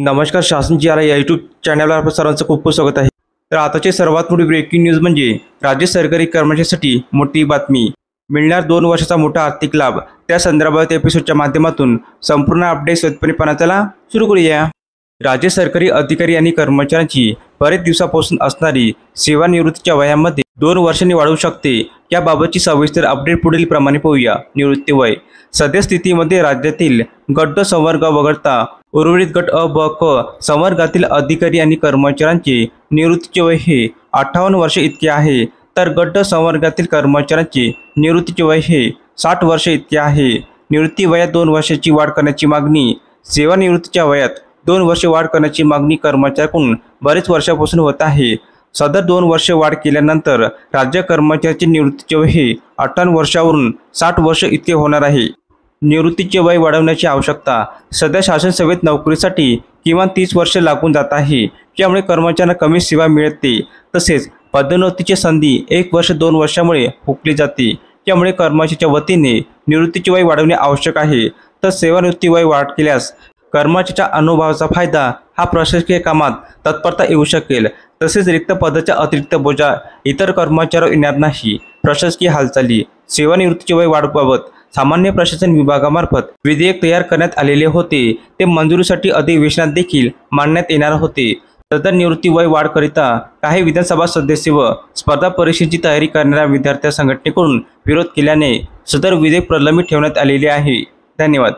नमस्कार, शासन जी आर या यूट्यूब चॅनलवर आपल्या सर्वांचं खूप खूप स्वागत आहे। तर आताची सर्वात मोठी ब्रेकिंग न्यूज म्हणजे राज्य सरकारी कर्मचाऱ्यांसाठी मोठी बातमी। मिळणार 2 वर्षाचा मोठा आर्थिक लाभ। त्या संदर्भात एपिसोडच्या माध्यमातून संपूर्ण अपडेट स्वतःपणे पाहण्याला सुरू करूया। राज्य सरकारी अधिकारी आणि कर्मचाऱ्यांची बरेच दिवसापासून असणारी सेवानिवृत्तीच्या वयामध्ये 2 वर्षांनी वाढू शकते। याबाबतची सविस्तर अपडेट पुढील प्रमाणे पाहूया। निवृत्ती वय सध्या स्थितीमध्ये राज्यातील गट ड संवर्ग वगळता उर्वरित गट अ ब क संवर्गातील अधिकारी आणि कर्मचाऱ्यांचे निवृत्तीचे वय हे 58 वर्षे इतके आहे, तर गट ड संवर्गातील कर्मचाऱ्यांचे निवृत्तीचे वय हे 60 वर्षे इतके आहे। निवृत्ती वयात 2 वर्षाची वाढ करण्याची मागणी। सेवानिवृत्तीच्या वयात 2 वर्षे वाढ करण्याची मागणी कर्मचाऱ्यांकडून बरेच वर्षापासून होत आहे। सदर 2 वर्षे वाढ केल्यानंतर राज्य कर्मचाऱ्याचे निवृत्तीचे वय हे 58 वर्षावरून 60 वर्ष इतके होणार आहे। निवृत्तीचे वय वाढवण्याची आवश्यकता। सध्या शासन सेवेत नोकरीसाठी किमान 30 वर्षे लागून जात आहे, त्यामुळे कर्मचाऱ्यांना कमी सेवा मिळते। तसेच पदोन्नतीची संधी 1 वर्ष 2 वर्षामुळे हुकली जाते, त्यामुळे कर्मचाऱ्याच्या वतीने निवृत्तीचे वय वाढवणे आवश्यक आहे। तर सेवानिवृत्ती वय वाढ केल्यास कर्मचाऱ्याच्या अनुभवाचा फायदा हा प्रशासकीय कामात तत्परता येऊ शकेल। तसेच रिक्त पदाचा अतिरिक्त बोजा इतर कर्मचाऱ्यांवर येणार नाही। प्रशासकीय हालचाली। सेवानिवृत्तीचे वय वाढीबाबत सामान्य प्रशासन विभागामार्फत विधेयक तयार करण्यात आलेले होते। ते मंजुरीसाठी अधिवेशनात देखील मांडण्यात येणार होते। सदर निवृत्ती वय वाढ करिता काही विधानसभा सदस्य व स्पर्धा परीक्षेची तयारी करणाऱ्या विद्यार्थी संघटनेकडून विरोध केल्याने सदर विधेयक प्रलंबित ठेवण्यात आलेले आहे। धन्यवाद।